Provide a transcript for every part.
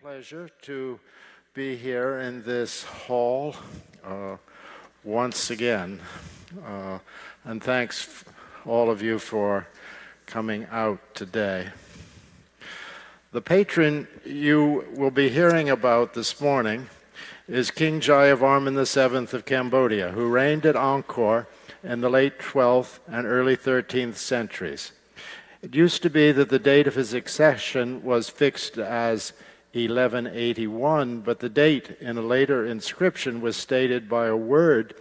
pleasure to be here in this hall once again. And thanks all of you for coming out today. The patron you will be hearing about this morning is King Jayavarman VII of Cambodia, who reigned at Angkor in the late 12th and early 13th centuries. It used to be that the date of his accession was fixed as 1181, but the date in a later inscription was stated by a word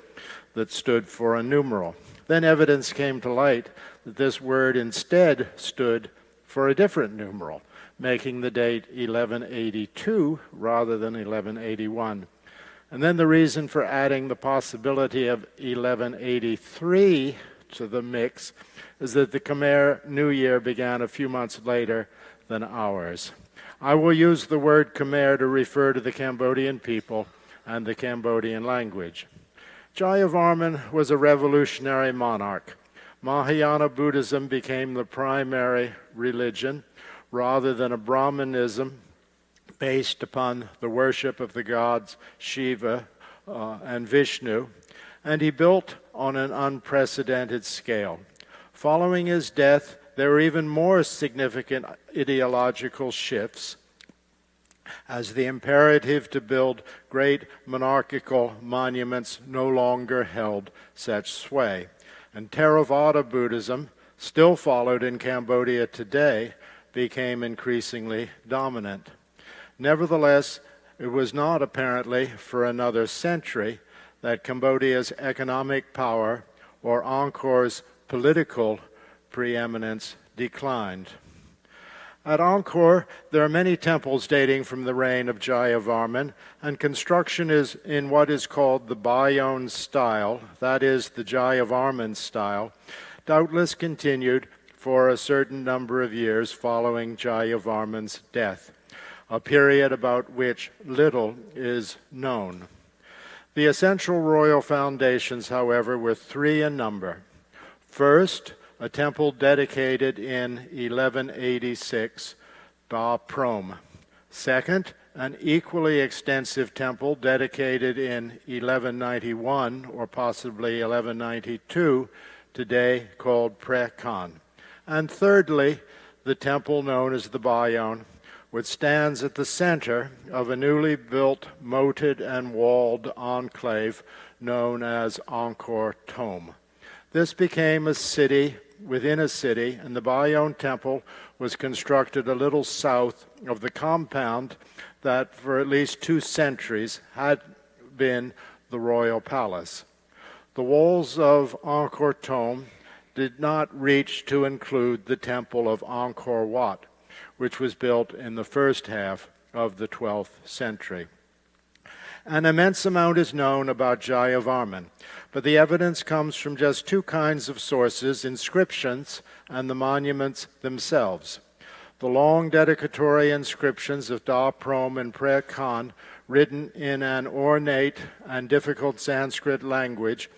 that stood for a numeral. Then evidence came to light that this word instead stood for a different numeral, making the date 1182 rather than 1181. And then the reason for adding the possibility of 1183 to the mix is that the Khmer New Year began a few months later than ours. I will use the word Khmer to refer to the Cambodian people and the Cambodian language. Jayavarman was a revolutionary monarch. Mahayana Buddhism became the primary religion rather than a Brahmanism based upon the worship of the gods Shiva and Vishnu, and he built on an unprecedented scale. Following his death, there were even more significant ideological shifts as the imperative to build great monarchical monuments no longer held such sway. And Theravada Buddhism, still followed in Cambodia today, became increasingly dominant. Nevertheless, it was not apparently for another century that Cambodia's economic power or Angkor's political preeminence declined. At Angkor, there are many temples dating from the reign of Jayavarman, and construction is in what is called the Baone style, that is, the Jayavarman style, doubtless continued for a certain number of years following Jayavarman's death, a period about which little is known. The essential royal foundations, however, were three in number. First, a temple dedicated in 1186, Prom. Second, an equally extensive temple dedicated in 1191, or possibly 1192, today called Prakhan. And thirdly, the temple known as the Baone, which stands at the center of a newly built, moated and walled enclave known as Encortome. This became a city within a city, and the Baone Temple was constructed a little south of the compound that for at least 2 centuries had been the royal palace. The walls of Encortome did not reach to include the temple of Angkor Wat, which was built in the first half of the 12th century. An immense amount is known about Jayavarman, but the evidence comes from just 2 kinds of sources, inscriptions and the monuments themselves. The long dedicatory inscriptions of Da Prom and Prakhan, written in an ornate and difficult Sanskrit language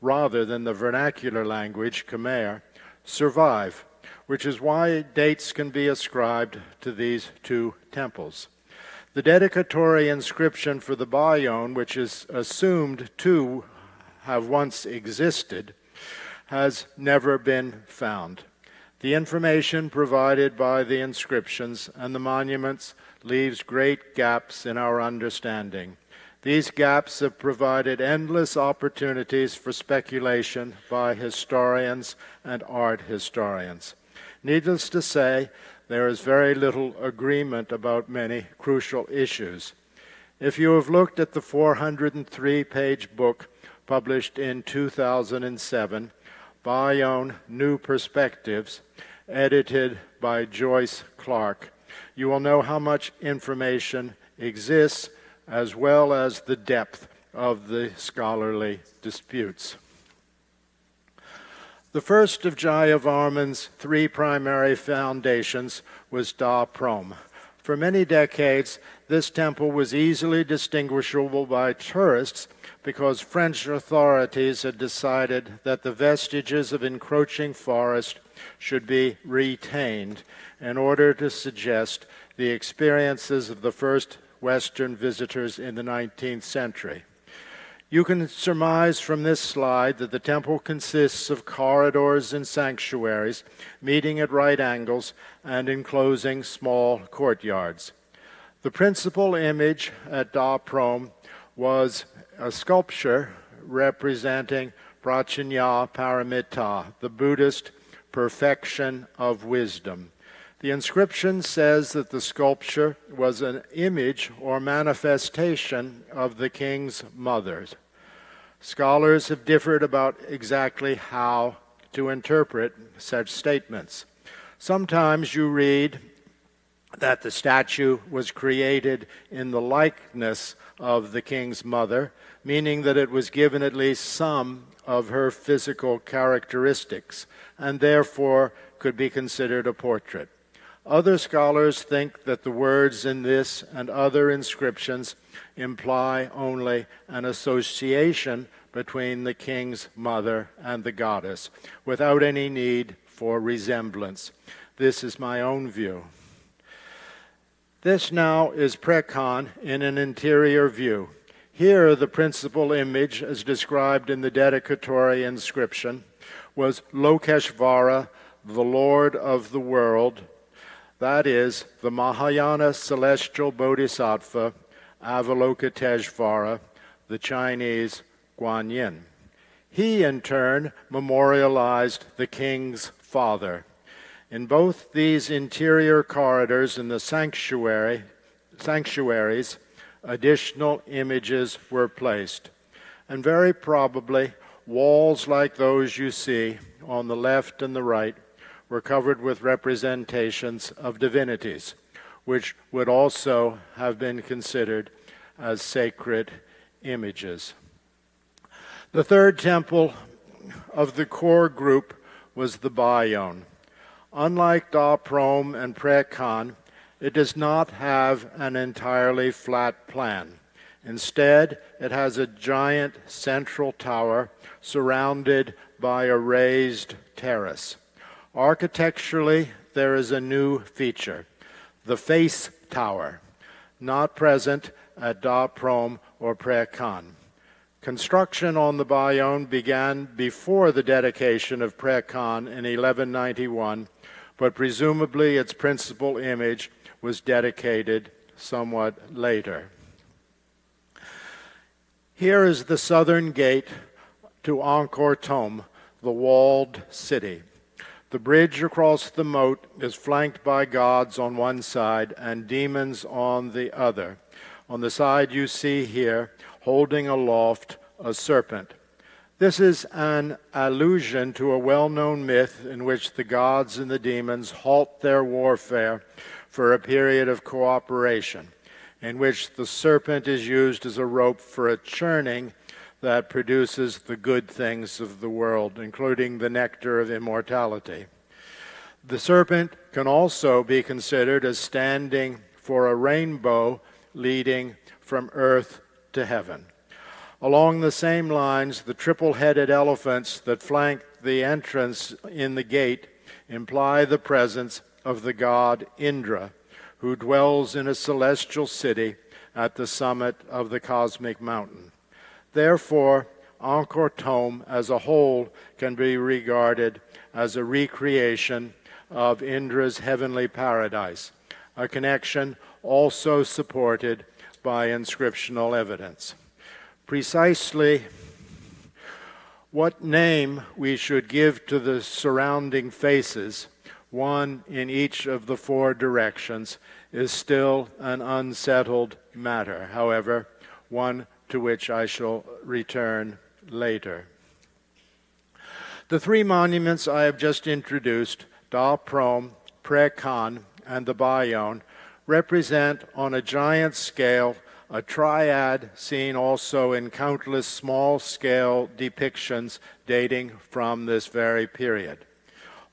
rather than the vernacular language, Khmer, survive, which is why dates can be ascribed to these 2 temples. The dedicatory inscription for the Baone, which is assumed to have once existed, has never been found. The information provided by the inscriptions and the monuments leaves great gaps in our understanding. These gaps have provided endless opportunities for speculation by historians and art historians. Needless to say, there is very little agreement about many crucial issues. If you have looked at the 403-page book published in 2007, Baone New Perspectives, edited by Joyce Clark, you will know how much information exists as well as the depth of the scholarly disputes. The first of Jayavarman's 3 primary foundations was Da Prom. For many decades, this temple was easily distinguishable by tourists because French authorities had decided that the vestiges of encroaching forest should be retained in order to suggest the experiences of the first Western visitors in the 19th century. You can surmise from this slide that the temple consists of corridors and sanctuaries, meeting at right angles and enclosing small courtyards. The principal image at Prom was a sculpture representing Procinya paramita, the Buddhist perfection of wisdom. The inscription says that the sculpture was an image or manifestation of the king's mother. Scholars have differed about exactly how to interpret such statements. Sometimes you read that the statue was created in the likeness of the king's mother, meaning that it was given at least some of her physical characteristics, and therefore could be considered a portrait. Other scholars think that the words in this and other inscriptions imply only an association between the king's mother and the goddess, without any need for resemblance. This is my own view. This now is Prakhan in an interior view. Here, the principal image, as described in the dedicatory inscription, was Lokishvara, the Lord of the world, that is, the Mahayana celestial Bodhisattva, Avalokiteshvara, the Chinese Guan Yin. He, in turn, memorialized the king's father. In both these interior corridors and the sanctuaries, additional images were placed. And very probably, walls like those you see on the left and the right were covered with representations of divinities, which would also have been considered as sacred images. The third temple of the core group was the Baone. Unlike Prom and Prakhan, it does not have an entirely flat plan. Instead, it has a giant central tower surrounded by a raised terrace. Architecturally, there is a new feature, the face tower, not present at Prom or Prakhan. Construction on the Baone began before the dedication of Prakhan in 1191, but presumably its principal image was dedicated somewhat later. Here is the southern gate to Encortome, the walled city. The bridge across the moat is flanked by gods on one side and demons on the other. On the side you see here, holding aloft a serpent. This is an allusion to a well-known myth in which the gods and the demons halt their warfare for a period of cooperation, in which the serpent is used as a rope for a churning that produces the good things of the world, including the nectar of immortality. The serpent can also be considered as standing for a rainbow leading from earth to heaven. Along the same lines, the triple-headed elephants that flank the entrance in the gate imply the presence of the god Indra, who dwells in a celestial city at the summit of the cosmic mountain. Therefore, Encortome as a whole can be regarded as a recreation of Indra's heavenly paradise, a connection also supported by inscriptional evidence. Precisely what name we should give to the surrounding faces, one in each of the four directions, is still an unsettled matter, however, one to which I shall return later. The three monuments I have just introduced, Prom, Prakhan, and the Baone, represent on a giant scale a triad seen also in countless small-scale depictions dating from this very period.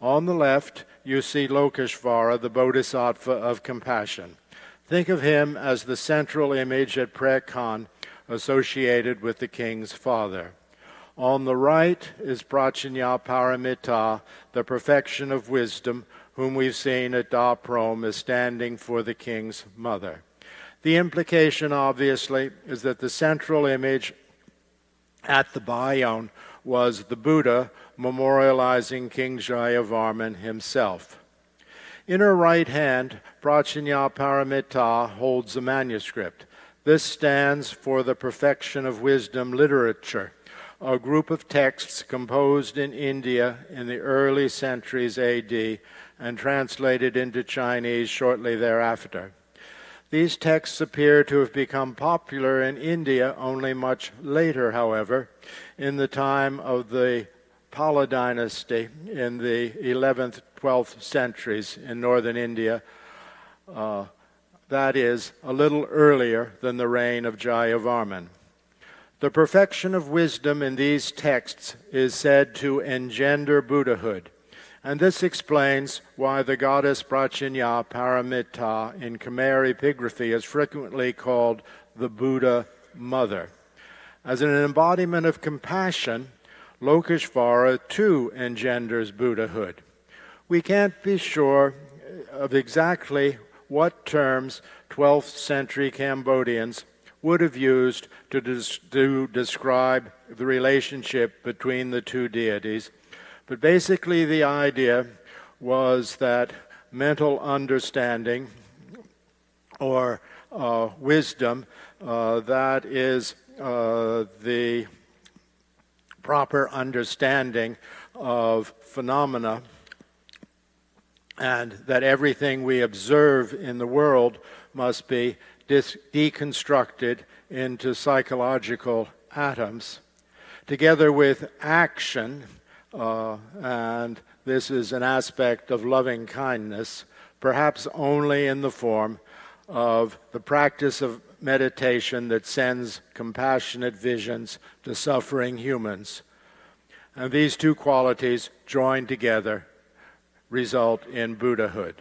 On the left, you see Lokishvara, the Bodhisattva of compassion. Think of him as the central image at Prakhan associated with the king's father. On the right is Procinya paramita, the perfection of wisdom, whom we've seen at Prom as standing for the king's mother. The implication, obviously, is that the central image at the Baone was the Buddha memorializing King Jayavarman himself. In her right hand, Procinya Paramita holds a manuscript. This stands for the Perfection of Wisdom literature, a group of texts composed in India in the early centuries AD and translated into Chinese shortly thereafter. These texts appear to have become popular in India only much later, however, in the time of the Pala dynasty in the 11th, 12th centuries in northern India. That is, a little earlier than the reign of Jayavarman. The perfection of wisdom in these texts is said to engender Buddhahood, and this explains why the goddess Procinya Paramita in Khmer epigraphy is frequently called the Buddha Mother. As an embodiment of compassion, Lokishvara too engenders Buddhahood. We can't be sure of exactly what terms 12th century Cambodians would have used to describe the relationship between the two deities, but basically the idea was that mental understanding or wisdom, that is the proper understanding of phenomena, and that everything we observe in the world must be deconstructed into psychological atoms, together with action, and this is an aspect of loving kindness, perhaps only in the form of the practice of meditation that sends compassionate visions to suffering humans. And these two qualities joined together result in Buddhahood.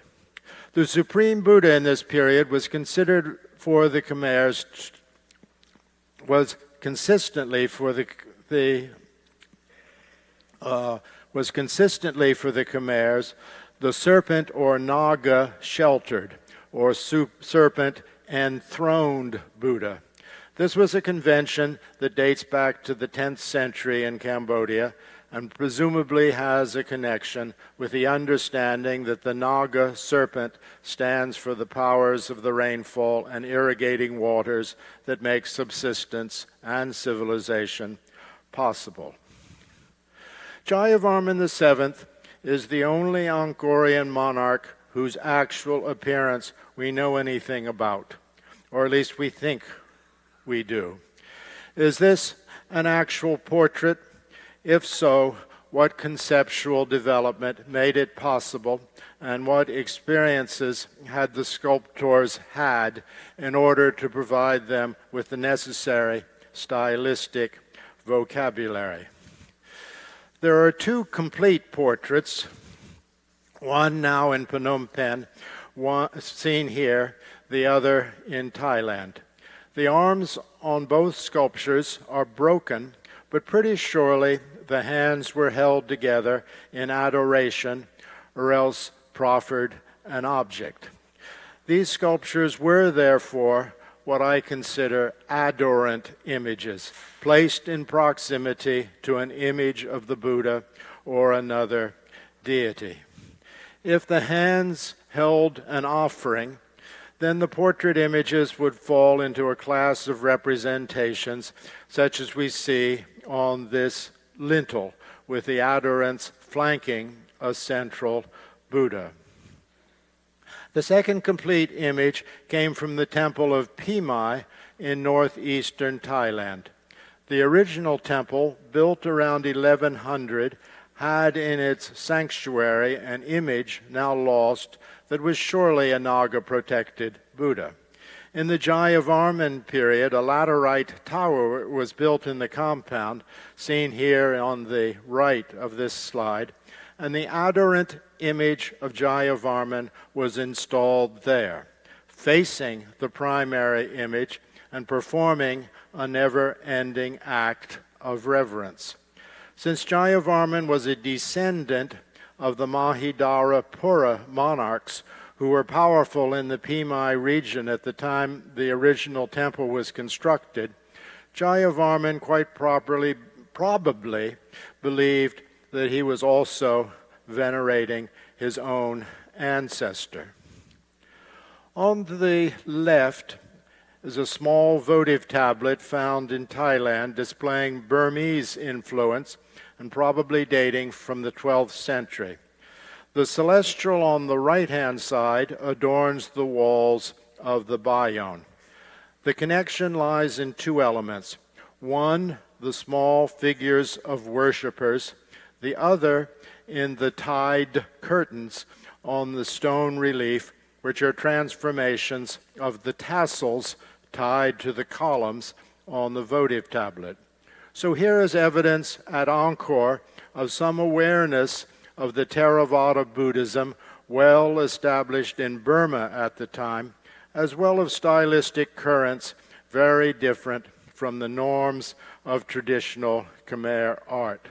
The Supreme Buddha in this period was considered for the Khmers, was consistently for the Khmers, the serpent or Naga sheltered, or serpent enthroned Buddha. This was a convention that dates back to the 10th century in Cambodia and presumably has a connection with the understanding that the Naga serpent stands for the powers of the rainfall and irrigating waters that make subsistence and civilization possible. Jayavarman VII is the only Angkorian monarch whose actual appearance we know anything about, or at least we think we do. Is this an actual portrait? If so, what conceptual development made it possible, and what experiences had the sculptors had in order to provide them with the necessary stylistic vocabulary? There are two complete portraits, one now in Phnom Penh, one seen here, the other in Thailand. The arms on both sculptures are broken, but pretty surely the hands were held together in adoration, or else proffered an object. These sculptures were, therefore, what I consider adorant images, placed in proximity to an image of the Buddha or another deity. If the hands held an offering, then the portrait images would fall into a class of representations such as we see on this lintel, with the adorants flanking a central Buddha. The second complete image came from the temple of Pimai in northeastern Thailand. The original temple, built around 1100, had in its sanctuary an image, now lost, that was surely a Naga-protected Buddha. In the Jayavarman period, a laterite tower was built in the compound, seen here on the right of this slide, and the adorant image of Jayavarman was installed there, facing the primary image and performing a never-ending act of reverence. Since Jayavarman was a descendant of the Mahidharapura monarchs, who were powerful in the Pimai region at the time the original temple was constructed, Jayavarman quite probably believed that he was also venerating his own ancestor. On the left is a small votive tablet found in Thailand displaying Burmese influence and probably dating from the 12th century. The celestial on the right-hand side adorns the walls of the Baone. The connection lies in two elements. One, the small figures of worshippers. The other, in the tied curtains on the stone relief, which are transformations of the tassels tied to the columns on the votive tablet. So here is evidence at Angkor of some awareness of the Theravada Buddhism well established in Burma at the time, as well as stylistic currents very different from the norms of traditional Khmer art.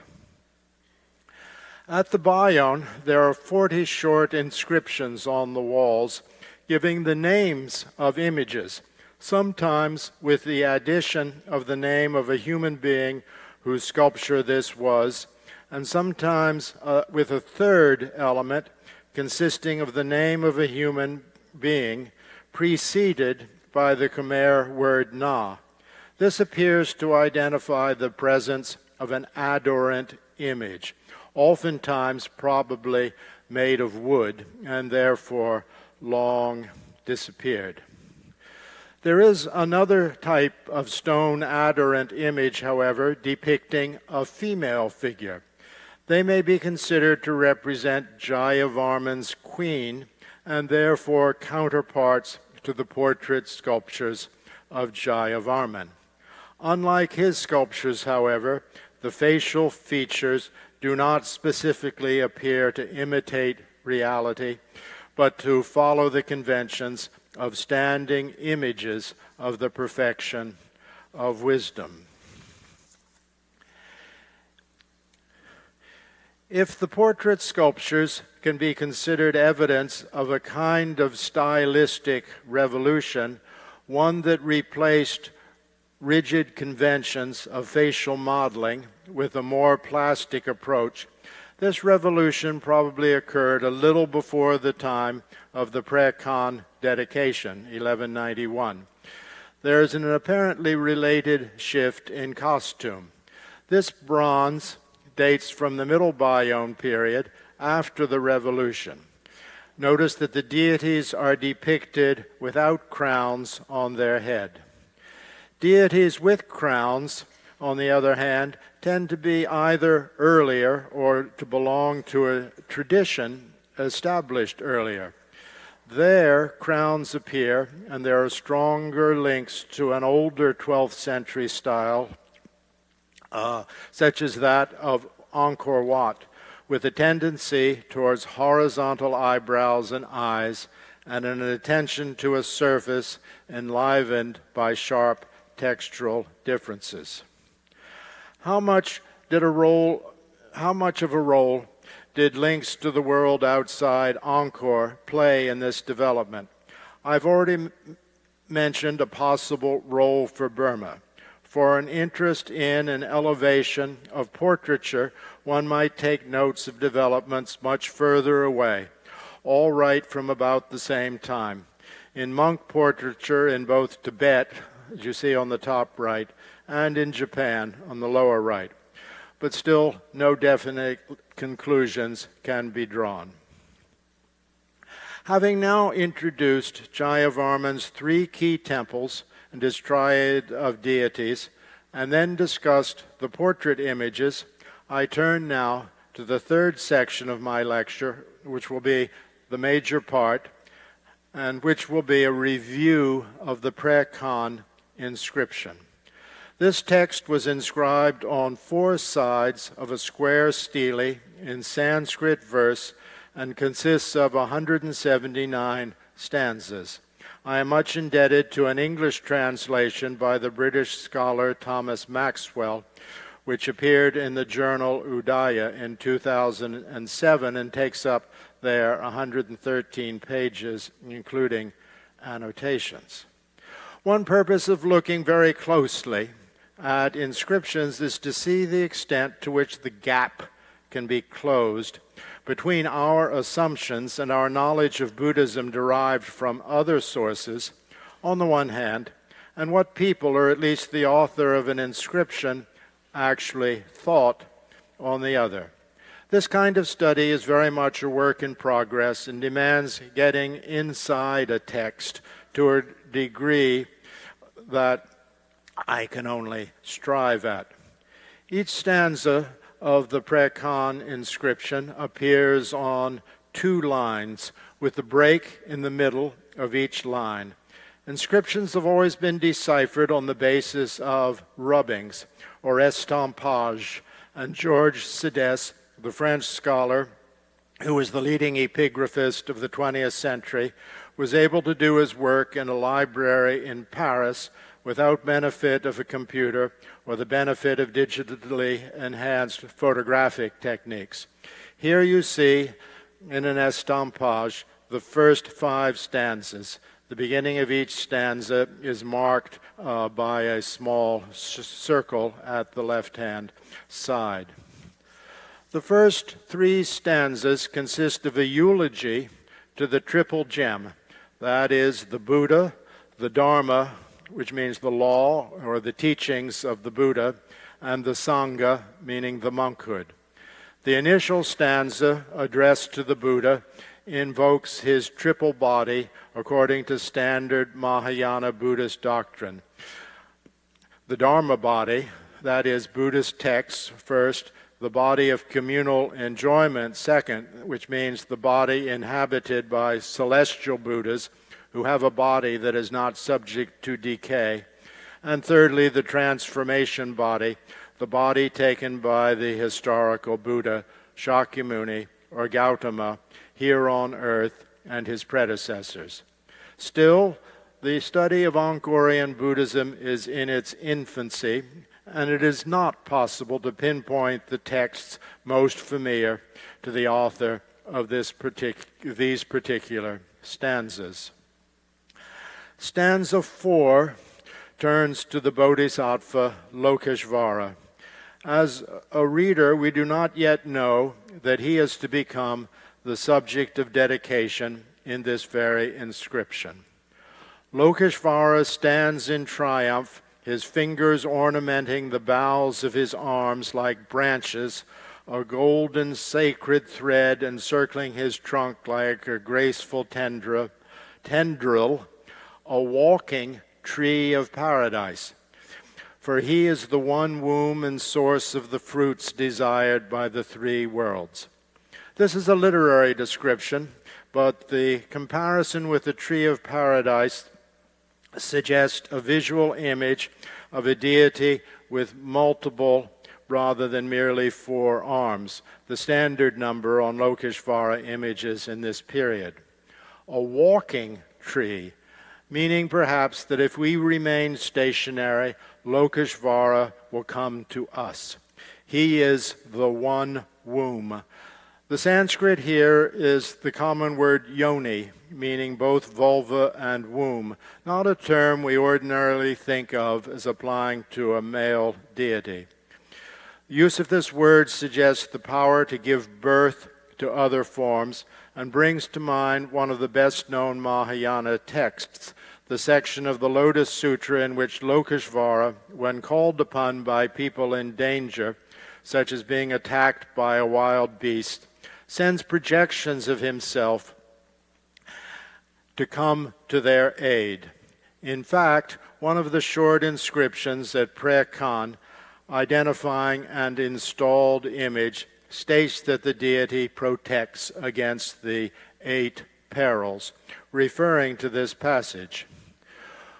At the Baone, there are 40 short inscriptions on the walls giving the names of images, sometimes with the addition of the name of a human being whose sculpture this was, and sometimes with a third element consisting of the name of a human being preceded by the Khmer word na. This appears to identify the presence of an adorant image, oftentimes probably made of wood and therefore long disappeared. There is another type of stone adorant image, however, depicting a female figure. They may be considered to represent Jayavarman's queen and therefore counterparts to the portrait sculptures of Jayavarman. Unlike his sculptures, however, the facial features do not specifically appear to imitate reality, but to follow the conventions of standing images of the perfection of wisdom. If the portrait sculptures can be considered evidence of a kind of stylistic revolution, one that replaced rigid conventions of facial modeling with a more plastic approach, this revolution probably occurred a little before the time of the Prakhan dedication, 1191. There is an apparently related shift in costume. This bronze dates from the Middle Baone period after the revolution. Notice that the deities are depicted without crowns on their head. Deities with crowns, on the other hand, tend to be either earlier or to belong to a tradition established earlier. There, crowns appear, and there are stronger links to an older 12th century style, such as that of Angkor Wat, with a tendency towards horizontal eyebrows and eyes, and an attention to a surface enlivened by sharp textural differences. How much of a role did links to the world outside Angkor play in this development? I've already mentioned a possible role for Burma. For an interest in and elevation of portraiture, one might take notes of developments much further away, all right from about the same time. In monk portraiture in both Tibet, as you see on the top right, and in Japan on the lower right. But still, no definite conclusions can be drawn. Having now introduced Jayavarman's 3 key temples and his triad of deities, and then discussed the portrait images, I turn now to the third section of my lecture, which will be the major part, and which will be a review of the Prakhan inscription. This text was inscribed on 4 sides of a square stele in Sanskrit verse and consists of 179 stanzas. I am much indebted to an English translation by the British scholar Thomas Maxwell, which appeared in the journal Udaya in 2007 and takes up there 113 pages, including annotations. One purpose of looking very closely at inscriptions is to see the extent to which the gap can be closed between our assumptions and our knowledge of Buddhism derived from other sources, on the one hand, and what people, or at least the author of an inscription, actually thought on the other. This kind of study is very much a work in progress and demands getting inside a text to a degree that I can only strive at. Each stanza of the Prakhan inscription appears on 2 lines, with a break in the middle of each line. Inscriptions have always been deciphered on the basis of rubbings, or estampage, and Georges Sidès, the French scholar who was the leading epigraphist of the 20th century, was able to do his work in a library in Paris without benefit of a computer or the benefit of digitally enhanced photographic techniques. Here you see, in an estampage, the first 5 stanzas. The beginning of each stanza is marked by a small circle at the left-hand side. The first 3 stanzas consist of a eulogy to the triple gem, that is, the Buddha, the Dharma, which means the law or the teachings of the Buddha, and the Sangha, meaning the monkhood. The initial stanza, addressed to the Buddha, invokes his triple body according to standard Mahayana Buddhist doctrine. The Dharma body, that is, Buddhist texts first, the body of communal enjoyment second, which means the body inhabited by celestial Buddhas who have a body that is not subject to decay, and thirdly, the transformation body, the body taken by the historical Buddha, Shakyamuni, or Gautama, here on earth, and his predecessors. Still, the study of Angkorian Buddhism is in its infancy, and it is not possible to pinpoint the texts most familiar to the author of these particular stanzas. Stanza 4 turns to the Bodhisattva Lokishvara. As a reader, we do not yet know that he is to become the subject of dedication in this very inscription. Lokishvara stands in triumph, his fingers ornamenting the boughs of his arms like branches, a golden sacred thread encircling his trunk like a graceful tendril, a walking tree of paradise. For he is the one womb and source of the fruits desired by the 3 worlds. This is a literary description, but the comparison with the tree of paradise suggests a visual image of a deity with multiple rather than merely 4 arms, the standard number on Lokishvara images in this period. A walking tree, meaning perhaps that if we remain stationary, Lokishvara will come to us. He is the one womb. The Sanskrit here is the common word yoni, meaning both vulva and womb, not a term we ordinarily think of as applying to a male deity. The use of this word suggests the power to give birth to other forms and brings to mind one of the best-known Mahayana texts, the section of the Lotus Sutra in which Lokishvara, when called upon by people in danger, such as being attacked by a wild beast, sends projections of himself to come to their aid. In fact, one of the short inscriptions at Prakhan, identifying an installed image, states that the deity protects against the 8 perils, referring to this passage.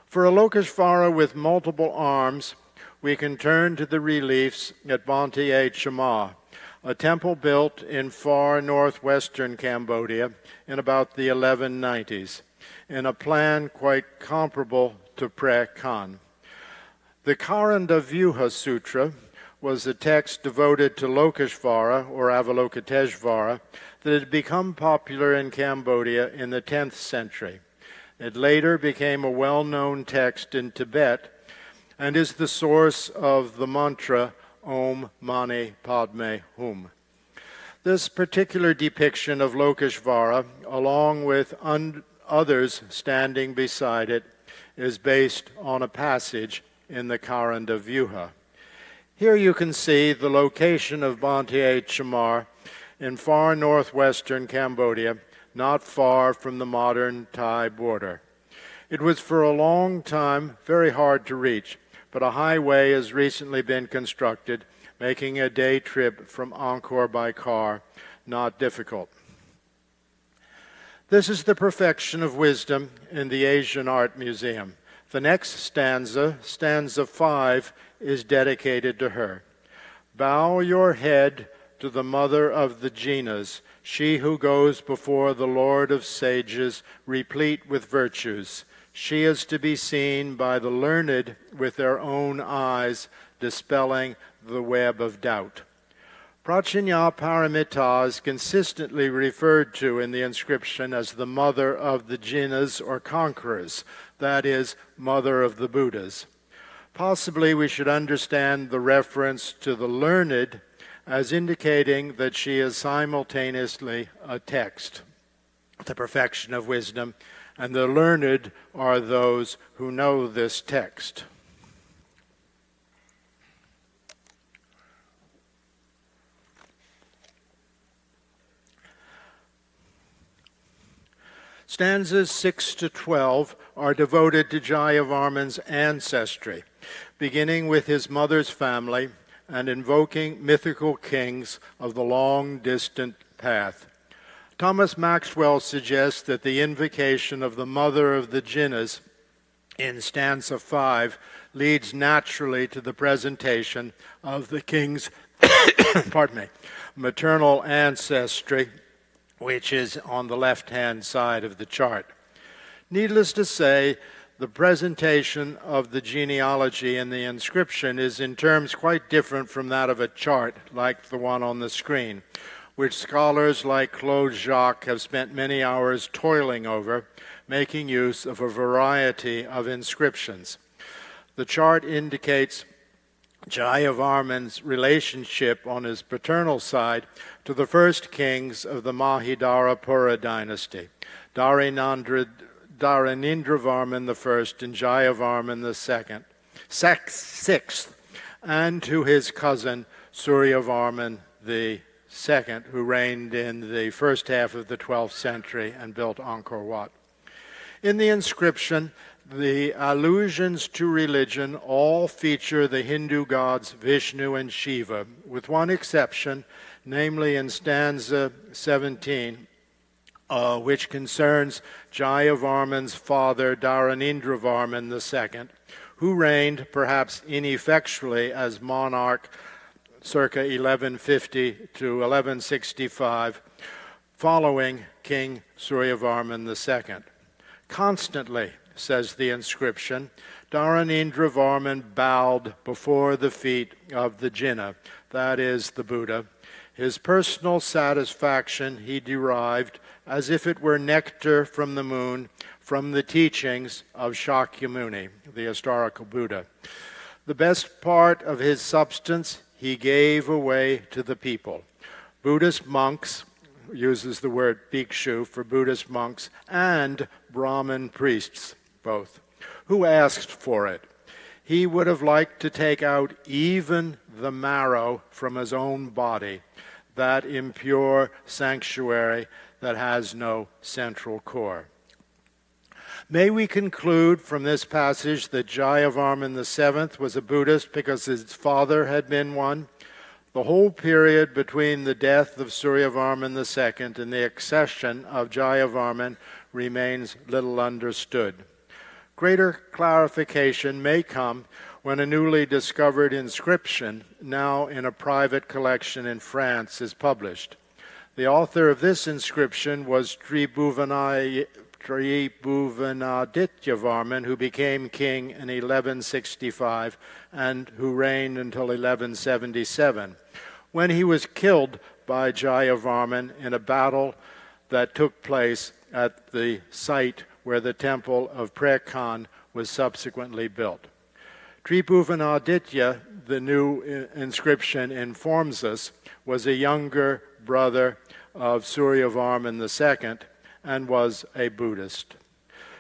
For a Lokishvara with multiple arms, we can turn to the reliefs at Bonte Chama, a temple built in far northwestern Cambodia in about the 1190s, in a plan quite comparable to Prakhan. The Karanda Vyuha Sutra, was a text devoted to Lokishvara, or Avalokiteshvara, that had become popular in Cambodia in the 10th century. It later became a well-known text in Tibet and is the source of the mantra Om Mani Padme Hum. This particular depiction of Lokishvara, along with others standing beside it, is based on a passage in the Karanda Vyuha. Here you can see the location of Banteay Chamar in far northwestern Cambodia, not far from the modern Thai border. It was for a long time very hard to reach, but a highway has recently been constructed, making a day trip from Angkor by car not difficult. This is the perfection of wisdom in the Asian Art Museum. The next stanza, stanza 5, is dedicated to her. Bow your head to the mother of the Jinas, she who goes before the Lord of sages, replete with virtues. She is to be seen by the learned with their own eyes, dispelling the web of doubt. Procinya paramita is consistently referred to in the inscription as the mother of the Jinas or conquerors, that is, mother of the Buddhas. Possibly we should understand the reference to the learned as indicating that she is simultaneously a text, the perfection of wisdom, and the learned are those who know this text. Stanzas 6 to 12 are devoted to Jayavarman's ancestry, beginning with his mother's family and invoking mythical kings of the long-distant path. Thomas Maxwell suggests that the invocation of the mother of the Jinas in stanza 5 leads naturally to the presentation of the king's maternal ancestry, which is on the left-hand side of the chart. Needless to say, the presentation of the genealogy in the inscription is in terms quite different from that of a chart like the one on the screen, which scholars like Claude Jacques have spent many hours toiling over, making use of a variety of inscriptions. The chart indicates Jayavarman's relationship on his paternal side to the first kings of the Mahidharapura dynasty, Dharanendravarman I and Jayavarman VI, and to his cousin Suryavarman II, who reigned in the first half of the 12th century and built Angkor Wat. In the inscription, the allusions to religion all feature the Hindu gods Vishnu and Shiva, with one exception, namely in stanza 17, which concerns Jayavarman's father Dharanendravarman II, who reigned, perhaps ineffectually, as monarch circa 1150 to 1165, following King Suryavarman II. Constantly, says the inscription, Dharanendravarman bowed before the feet of the Jina, that is, the Buddha. His personal satisfaction he derived, as if it were nectar from the moon, from the teachings of Shakyamuni, the historical Buddha. The best part of his substance he gave away to the people. Buddhist monks, uses the word bhikshu for Buddhist monks, and Brahmin priests, both, who asked for it. He would have liked to take out even the marrow from his own body, that impure sanctuary that has no central core. May we conclude from this passage that Jayavarman VII was a Buddhist because his father had been one? The whole period between the death of Suryavarman II and the accession of Jayavarman remains little understood. Greater clarification may come when a newly discovered inscription, now in a private collection in France, is published. The author of this inscription was Tribhuvanayake Jayavarman, who became king in 1165 and who reigned until 1177, when he was killed by Jayavarman in a battle that took place at the site where the temple of Prakhan was subsequently built. Tribhuvanaditya, the new inscription informs us, was a younger brother of Suryavarman II and was a Buddhist.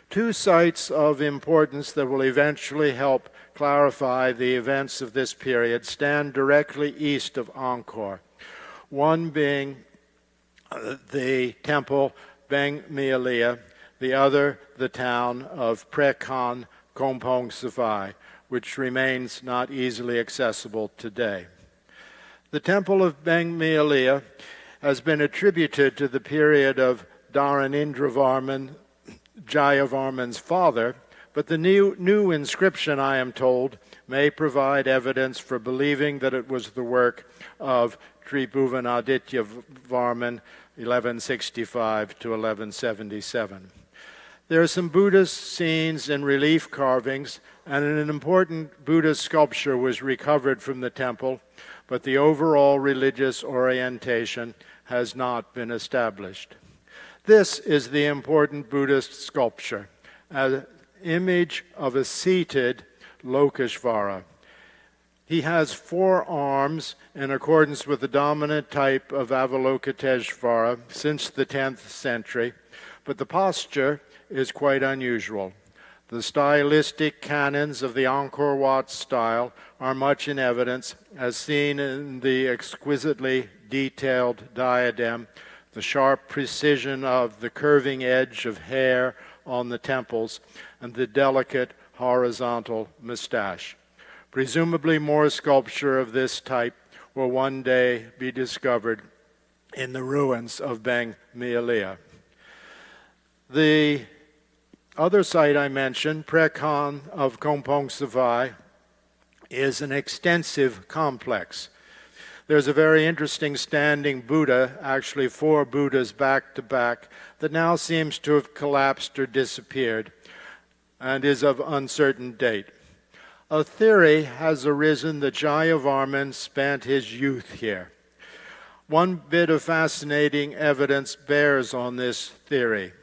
Two sites of importance that will eventually help clarify the events of this period stand directly east of Angkor, one being the temple Beng Mialia, the other the town of Prakhan Kompong Savai, which remains not easily accessible today. The temple of Beng Mialia has been attributed to the period of Dharanendravarman, Jayavarman's father, but the new inscription, I am told, may provide evidence for believing that it was the work of Tribhuvanaditya Varman, 1165 to 1177. There are some Buddhist scenes and relief carvings, and an important Buddhist sculpture was recovered from the temple, but the overall religious orientation has not been established. This is the important Buddhist sculpture, an image of a seated Lokishvara. He has 4 arms in accordance with the dominant type of Avalokiteshvara since the 10th century, but the posture is quite unusual. The stylistic canons of the Angkor Wat style are much in evidence, as seen in the exquisitely detailed diadem, the sharp precision of the curving edge of hair on the temples, and the delicate horizontal mustache. Presumably more sculpture of this type will one day be discovered in the ruins of Beng Mialia. The other site I mentioned, Prakhan of Kompong Savai, is an extensive complex. There's a very interesting standing Buddha, actually 4 Buddhas back to back, that now seems to have collapsed or disappeared and is of uncertain date. A theory has arisen that Jayavarman spent his youth here. One bit of fascinating evidence bears on this theory.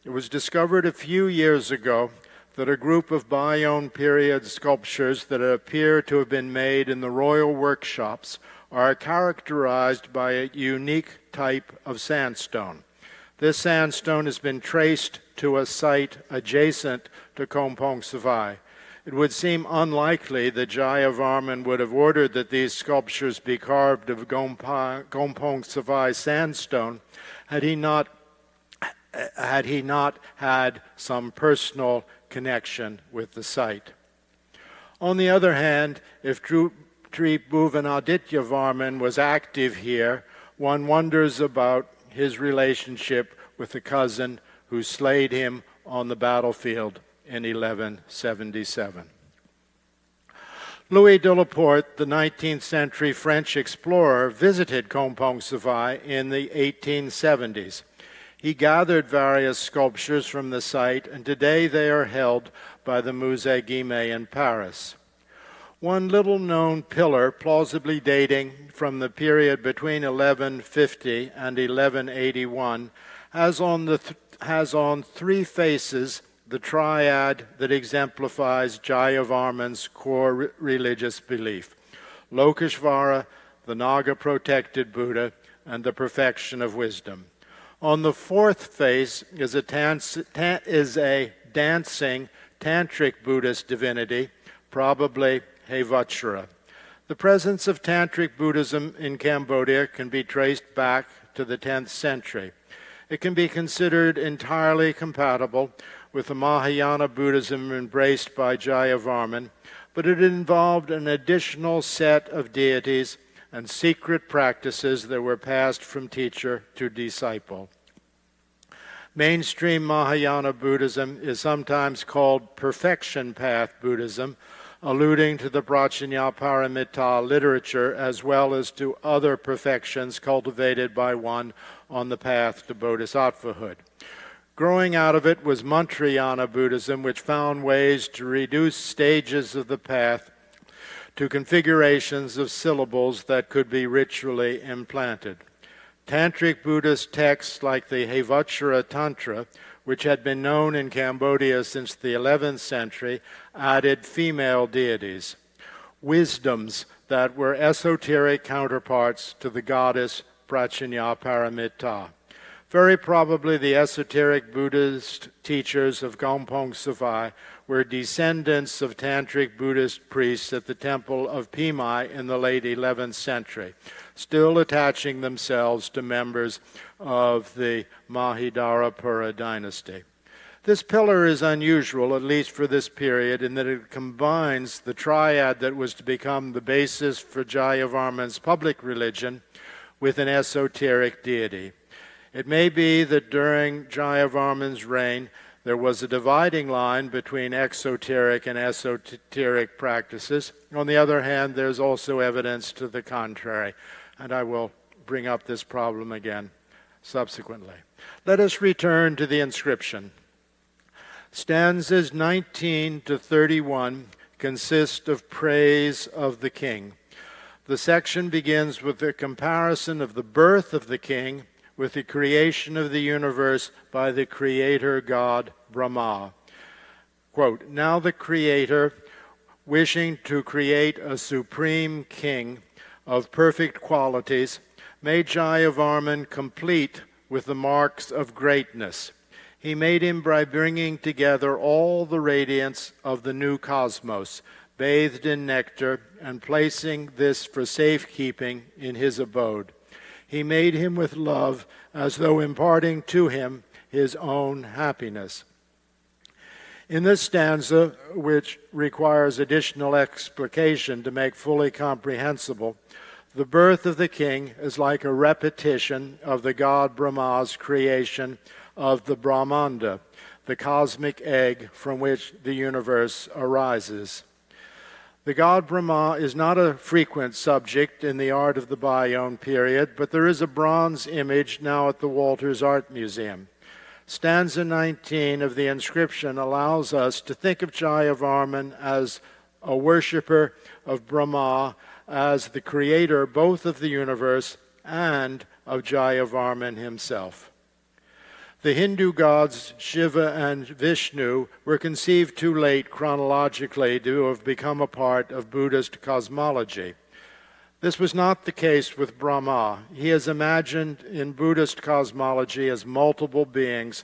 It was discovered a few years ago that a group of Baone period sculptures that appear to have been made in the royal workshops are characterized by a unique type of sandstone. This sandstone has been traced to a site adjacent to Kompong Savai. It would seem unlikely that Jayavarman would have ordered that these sculptures be carved of Kompong Savai sandstone had he not had some personal connection with the site. On the other hand, if Tribhuvanaditya Varman was active here, one wonders about his relationship with the cousin who slayed him on the battlefield in 1177. Louis de la Porte, the 19th century French explorer, visited Kompong Savai in the 1870s. He gathered various sculptures from the site, and today they are held by the Musée Guimet in Paris. One little-known pillar, plausibly dating from the period between 1150 and 1181, has on 3 faces the triad that exemplifies Jayavarman's core religious belief: Lokishvara, the Naga-protected Buddha, and the perfection of wisdom. On the 4th face is a dancing Tantric Buddhist divinity, probably Hevachara. The presence of Tantric Buddhism in Cambodia can be traced back to the 10th century. It can be considered entirely compatible with the Mahayana Buddhism embraced by Jayavarman, but it involved an additional set of deities and secret practices that were passed from teacher to disciple. Mainstream Mahayana Buddhism is sometimes called perfection path Buddhism, alluding to the Procinya paramita literature as well as to other perfections cultivated by one on the path to bodhisattvahood. Growing out of it was Mantrayana Buddhism, which found ways to reduce stages of the path to configurations of syllables that could be ritually implanted. Tantric Buddhist texts like the Hevajra Tantra, which had been known in Cambodia since the 11th century, added female deities, wisdoms that were esoteric counterparts to the goddess Procinya paramita. Very probably the esoteric Buddhist teachers of Gompong Savai were descendants of Tantric Buddhist priests at the temple of Pimai in the late 11th century, still attaching themselves to members of the Mahidharapura dynasty. This pillar is unusual, at least for this period, in that it combines the triad that was to become the basis for Jayavarman's public religion with an esoteric deity. It may be that during Jayavarman's reign there was a dividing line between exoteric and esoteric practices. On the other hand, there's also evidence to the contrary, and I will bring up this problem again subsequently. Let us return to the inscription. Stanzas 19 to 31 consist of praise of the king. The section begins with a comparison of the birth of the king with the creation of the universe by the creator god Brahma. Quote, "Now the creator, wishing to create a supreme king of perfect qualities, made Jayavarman complete with the marks of greatness. He made him by bringing together all the radiance of the new cosmos, bathed in nectar, and placing this for safekeeping in his abode. He made him with love, as though imparting to him his own happiness." In this stanza, which requires additional explication to make fully comprehensible, the birth of the king is like a repetition of the god Brahma's creation of the Brahmanda, the cosmic egg from which the universe arises. The god Brahma is not a frequent subject in the art of the Baone period, but there is a bronze image now at the Walters Art Museum. Stanza 19 of the inscription allows us to think of Jayavarman as a worshipper of Brahma, as the creator both of the universe and of Jayavarman himself. The Hindu gods Shiva and Vishnu were conceived too late chronologically to have become a part of Buddhist cosmology. This was not the case with Brahma. He is imagined in Buddhist cosmology as multiple beings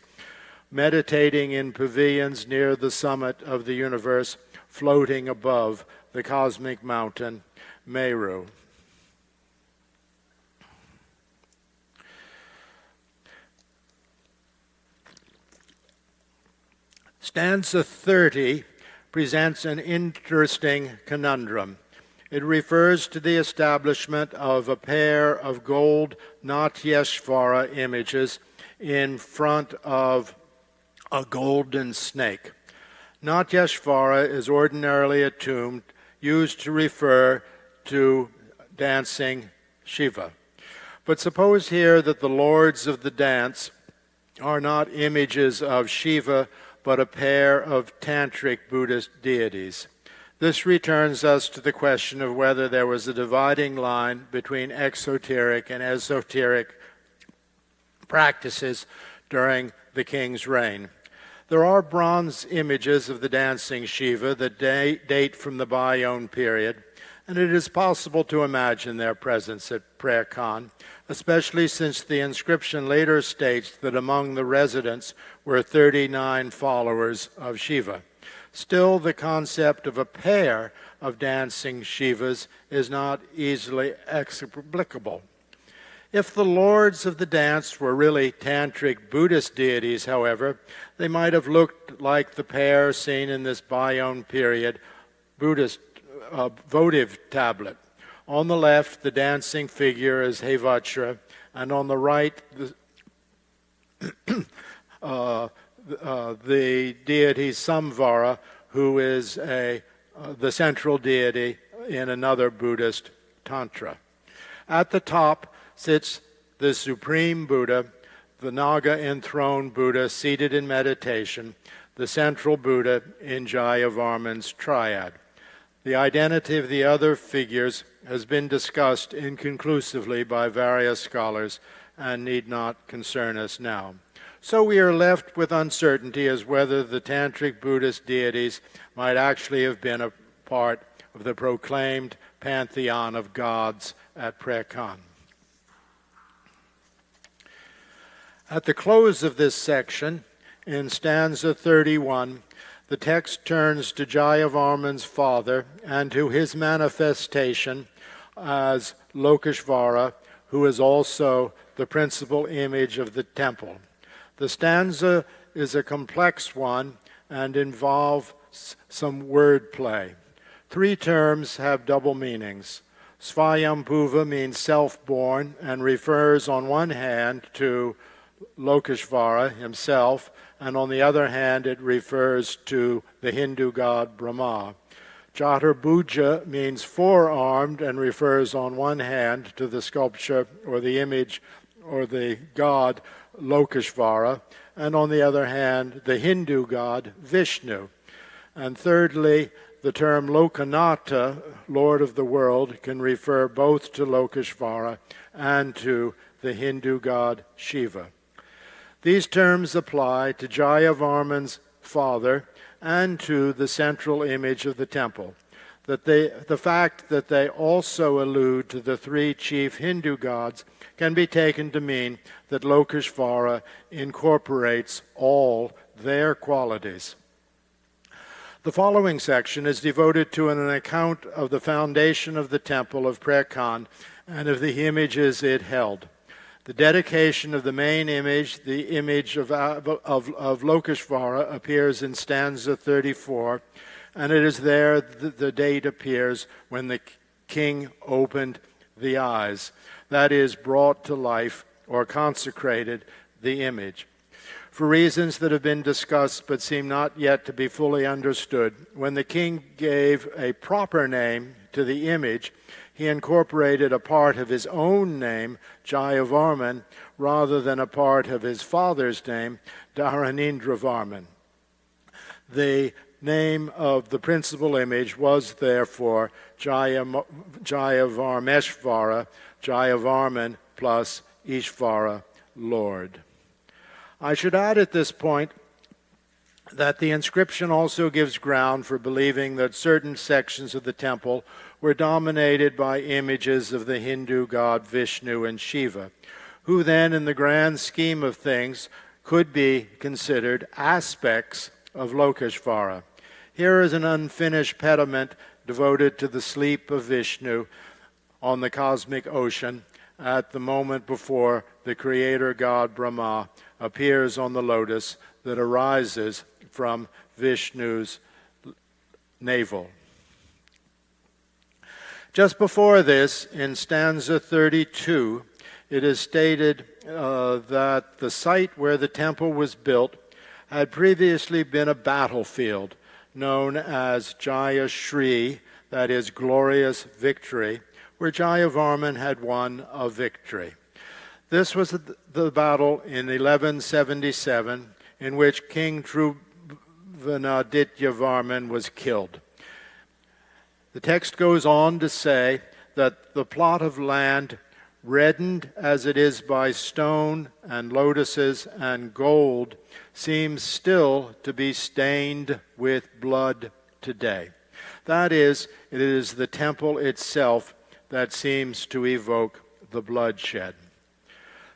meditating in pavilions near the summit of the universe, floating above the cosmic mountain Meru. Stanza 30 presents an interesting conundrum. It refers to the establishment of a pair of gold Natyeshvara images in front of a golden snake. Natyeshvara is ordinarily a tomb used to refer to dancing Shiva. But suppose here that the lords of the dance are not images of Shiva, but a pair of Tantric Buddhist deities. This returns us to the question of whether there was a dividing line between exoteric and esoteric practices during the king's reign. There are bronze images of the dancing Shiva that date from the Baone period, and it is possible to imagine their presence at Prakhan, especially since the inscription later states that among the residents were 39 followers of Shiva. Still, the concept of a pair of dancing Shivas is not easily explicable. If the lords of the dance were really Tantric Buddhist deities, however, they might have looked like the pair seen in this Baone period Buddhist votive tablet. On the left, the dancing figure is Hevajra, and on the right, the deity Samvara, who is the central deity in another Buddhist tantra. At the top sits the Supreme Buddha, the Naga enthroned Buddha seated in meditation, the central Buddha in Jayavarman's triad. The identity of the other figures has been discussed inconclusively by various scholars and need not concern us now. So we are left with uncertainty as whether the Tantric Buddhist deities might actually have been a part of the proclaimed pantheon of gods at Prakhan. At the close of this section, in stanza 31, the text turns to Jayavarman's father and to his manifestation as Lokishvara, who is also the principal image of the temple. The stanza is a complex one and involves some wordplay. 3 terms have double meanings. Svayambhuva means self-born and refers on one hand to Lokishvara himself, and on the other hand it refers to the Hindu god Brahma. Chaturbhuja means four-armed and refers on one hand to the sculpture or the image or the god Lokishvara, and on the other hand the Hindu god Vishnu. And thirdly, the term Lokanatha, Lord of the World, can refer both to Lokishvara and to the Hindu god Shiva. These terms apply to Jayavarman's father and to the central image of the temple. The fact that they also allude to the 3 chief Hindu gods can be taken to mean that Lokishvara incorporates all their qualities. The following section is devoted to an account of the foundation of the temple of Prakhan and of the images it held. The dedication of the main image, the image of Lokishvara, appears in stanza 34, and it is there the date appears when the king opened the eyes, that is, brought to life or consecrated the image. For reasons that have been discussed but seem not yet to be fully understood, when the king gave a proper name to the image, he incorporated a part of his own name, Jayavarman, rather than a part of his father's name, Dharanendravarman. The name of the principal image was therefore Jayavarmeshvara, Jayavarman plus Ishvara, Lord. I should add at this point that the inscription also gives ground for believing that certain sections of the temple were dominated by images of the Hindu god Vishnu and Shiva, who then, in the grand scheme of things, could be considered aspects of Lokishvara. Here is an unfinished pediment devoted to the sleep of Vishnu on the cosmic ocean at the moment before the creator god Brahma appears on the lotus that arises from Vishnu's navel. Just before this, in stanza 32, it is stated that the site where the temple was built had previously been a battlefield known as Jayashree, that is, glorious victory, where Jayavarman had won a victory. This was the battle in 1177 in which King Trubvanadityavarman was killed. The text goes on to say that the plot of land, reddened as it is by stone and lotuses and gold, seems still to be stained with blood today. That is, it is the temple itself that seems to evoke the bloodshed.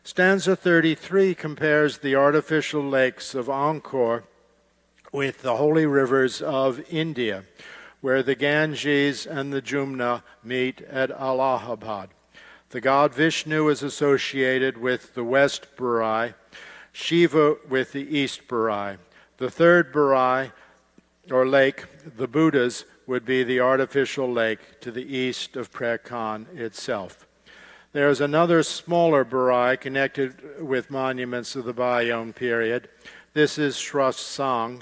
Stanza 33 compares the artificial lakes of Angkor with the holy rivers of India, where the Ganges and the Jumna meet at Allahabad. The god Vishnu is associated with the west Barai, Shiva with the east Barai. The third Barai, or lake, the Buddhas, would be the artificial lake to the east of Prakhan itself. There is another smaller Barai connected with monuments of the Baone period. This is Trusong,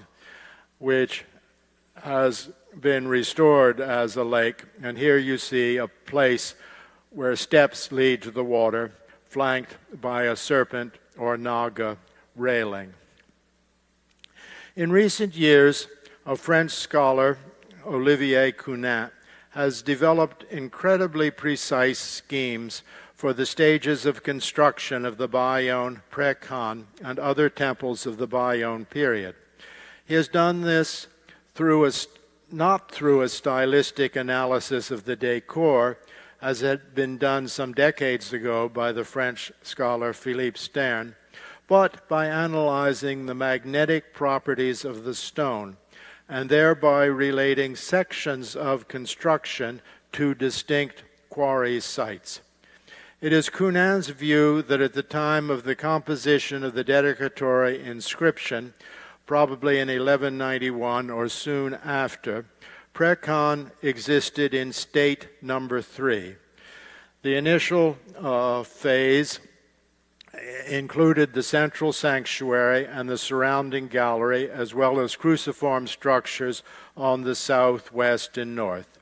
which has been restored as a lake, and here you see a place where steps lead to the water, flanked by a serpent or Naga railing. In recent years, a French scholar, Olivier Cunin, has developed incredibly precise schemes for the stages of construction of the Baone, Prakhan, and other temples of the Baone period. He has done this not through a stylistic analysis of the decor, as had been done some decades ago by the French scholar Philippe Stern, but by analyzing the magnetic properties of the stone, and thereby relating sections of construction to distinct quarry sites. It is Cunin's view that at the time of the composition of the dedicatory inscription, probably in 1191 or soon after, Prakhan existed in state number 3. The initial phase included the central sanctuary and the surrounding gallery, as well as cruciform structures on the south, west, and north.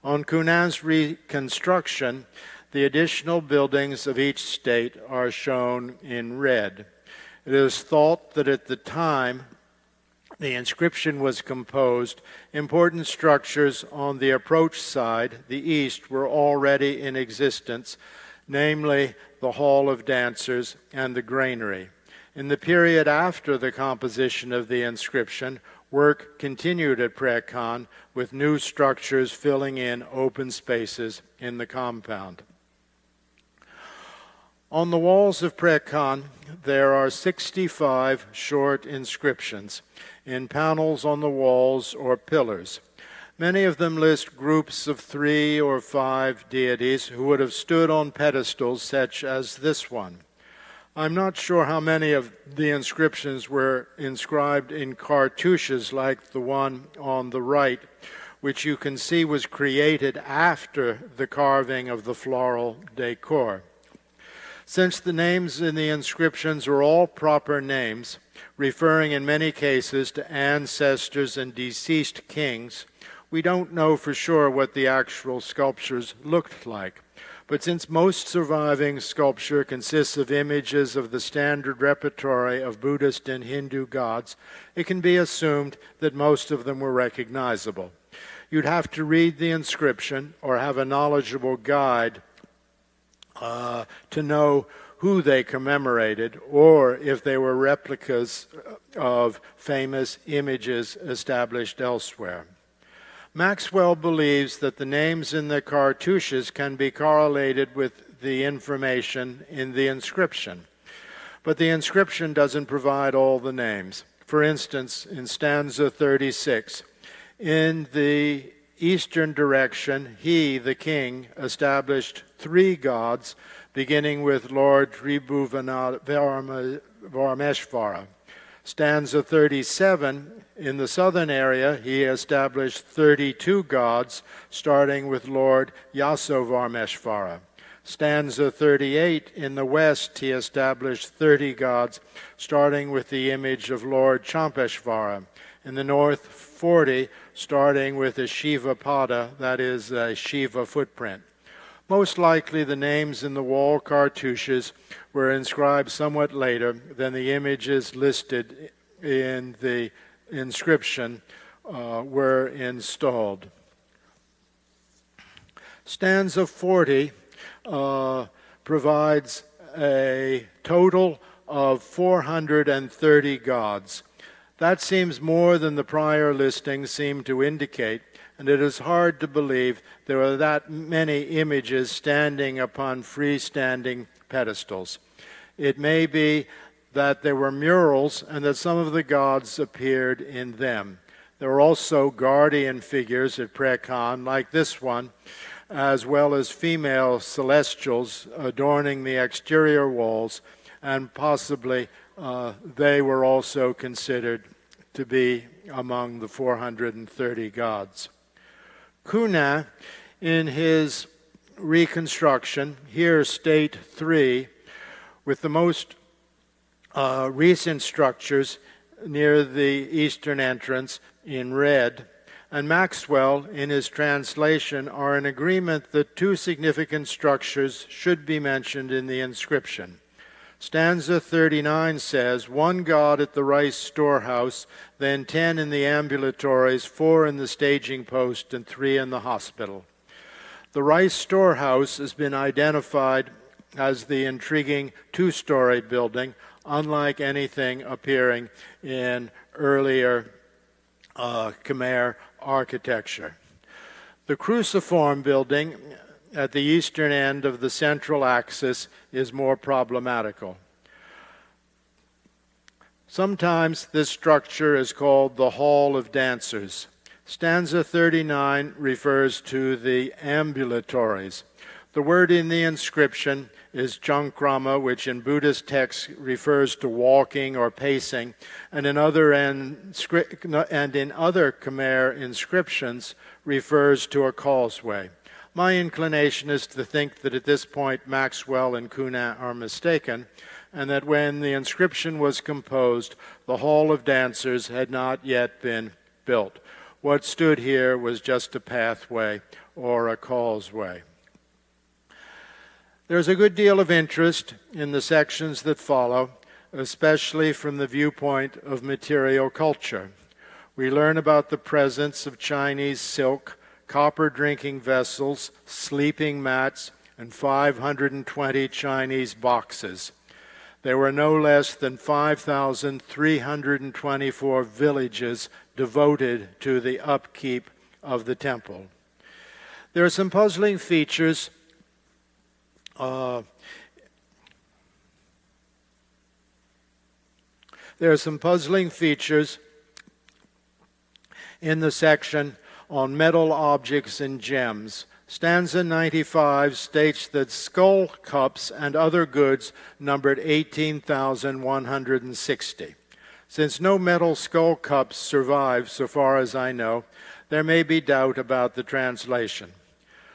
On Cunin's reconstruction, the additional buildings of each state are shown in red. It is thought that at the time the inscription was composed, important structures on the approach side, the east, were already in existence, namely the Hall of Dancers and the granary. In the period after the composition of the inscription, work continued at Prakhan, with new structures filling in open spaces in the compound. On the walls of Prakhan, there are 65 short inscriptions in panels on the walls or pillars. Many of them list groups of 3 or 5 deities who would have stood on pedestals such as this one. I'm not sure how many of the inscriptions were inscribed in cartouches like the one on the right, which you can see was created after the carving of the floral decor. Since the names in the inscriptions are all proper names, referring in many cases to ancestors and deceased kings, we don't know for sure what the actual sculptures looked like. But since most surviving sculpture consists of images of the standard repertory of Buddhist and Hindu gods, it can be assumed that most of them were recognizable. You'd have to read the inscription or have a knowledgeable guide to know who they commemorated, or if they were replicas of famous images established elsewhere. Maxwell believes that the names in the cartouches can be correlated with the information in the inscription, but the inscription doesn't provide all the names. For instance, in stanza 36, in the eastern direction, he, the king, established 3 gods, beginning with Lord Tribhuvaneshvara. Stanza 37, in the southern area, he established 32 gods, starting with Lord Yasovarmeshvara. Stanza 38, in the west, he established 30 gods, starting with the image of Lord Champeshvara. In the north, 40, starting with a Shiva pada, that is, a Shiva footprint. Most likely the names in the wall cartouches were inscribed somewhat later than the images listed in the inscription were installed. Stanza 40 provides a total of 430 gods. That seems more than the prior listings seem to indicate, and it is hard to believe there are that many images standing upon freestanding pedestals. It may be that there were murals and that some of the gods appeared in them. There are also guardian figures at Prakhan, like this one, as well as female celestials adorning the exterior walls, and possibly they were also considered to be among the 430 gods. Cunin, in his reconstruction, here state 3, with the most recent structures near the eastern entrance in red, and Maxwell, in his translation, are in agreement that 2 significant structures should be mentioned in the inscription. Stanza 39 says, 1 god at the rice storehouse, then 10 in the ambulatories, 4 in the staging post, and 3 in the hospital. The rice storehouse has been identified as the intriguing 2-story building, unlike anything appearing in earlier Khmer architecture. The cruciform building at the eastern end of the central axis is more problematical. Sometimes this structure is called the Hall of Dancers. Stanza 39 refers to the ambulatories. The word in the inscription is jangkrama, which in Buddhist texts refers to walking or pacing, and in other Khmer inscriptions refers to a causeway. My inclination is to think that at this point Maxwell and Kunin are mistaken, and that when the inscription was composed, the Hall of Dancers had not yet been built. What stood here was just a pathway or a causeway. There's a good deal of interest in the sections that follow, especially from the viewpoint of material culture. We learn about the presence of Chinese silk, copper drinking vessels, sleeping mats, and 520 Chinese boxes. There were no less than 5,324 villages devoted to the upkeep of the temple. There are some puzzling features in the section on metal objects and gems. Stanza 95 states that skull cups and other goods numbered 18,160. Since no metal skull cups survive, so far as I know, there may be doubt about the translation.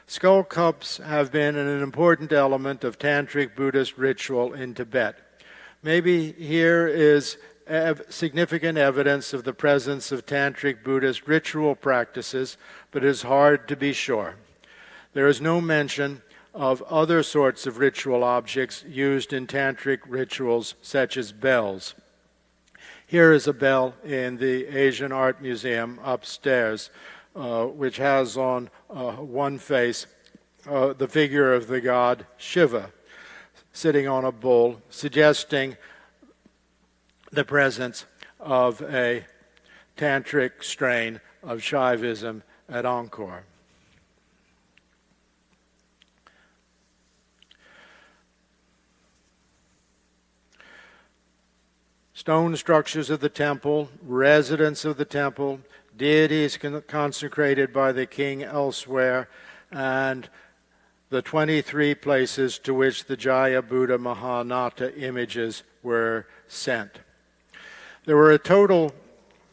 Skull cups have been an important element of Tantric Buddhist ritual in Tibet. Maybe here is significant evidence of the presence of Tantric Buddhist ritual practices, but it is hard to be sure. There is no mention of other sorts of ritual objects used in Tantric rituals, such as bells. Here is a bell in the Asian Art Museum upstairs, which has on one face the figure of the god Shiva sitting on a bull, suggesting the presence of a tantric strain of Shaivism at Angkor. Stone structures of the temple, residents of the temple, deities consecrated by the king elsewhere, and the 23 places to which the Jaya Buddha Mahanata images were sent. There were a total,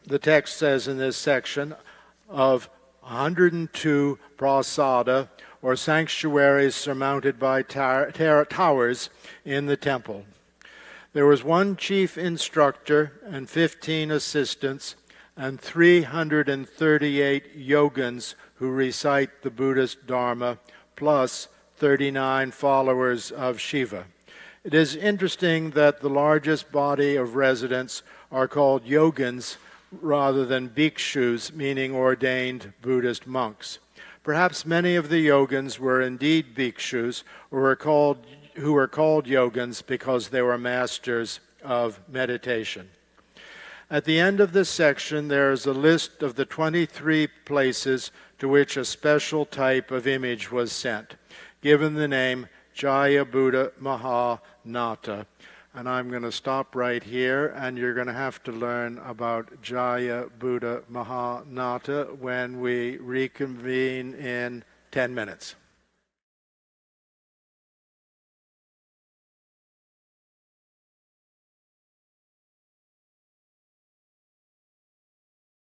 the text says in this section, of 102 prasada, or sanctuaries surmounted by towers in the temple. There was one chief instructor and 15 assistants and 338 yogins who recite the Buddhist Dharma, plus 39 followers of Shiva. It is interesting that the largest body of residents are called yogins rather than bhikshus, meaning ordained Buddhist monks. Perhaps many of the yogins were indeed bhikshus, who were called yogins because they were masters of meditation. At the end of this section, there is a list of the 23 places to which a special type of image was sent, given the name Jaya Buddha Mahanata. And I'm going to stop right here, and you're going to have to learn about Jaya Buddha Mahanata when we reconvene in 10 minutes.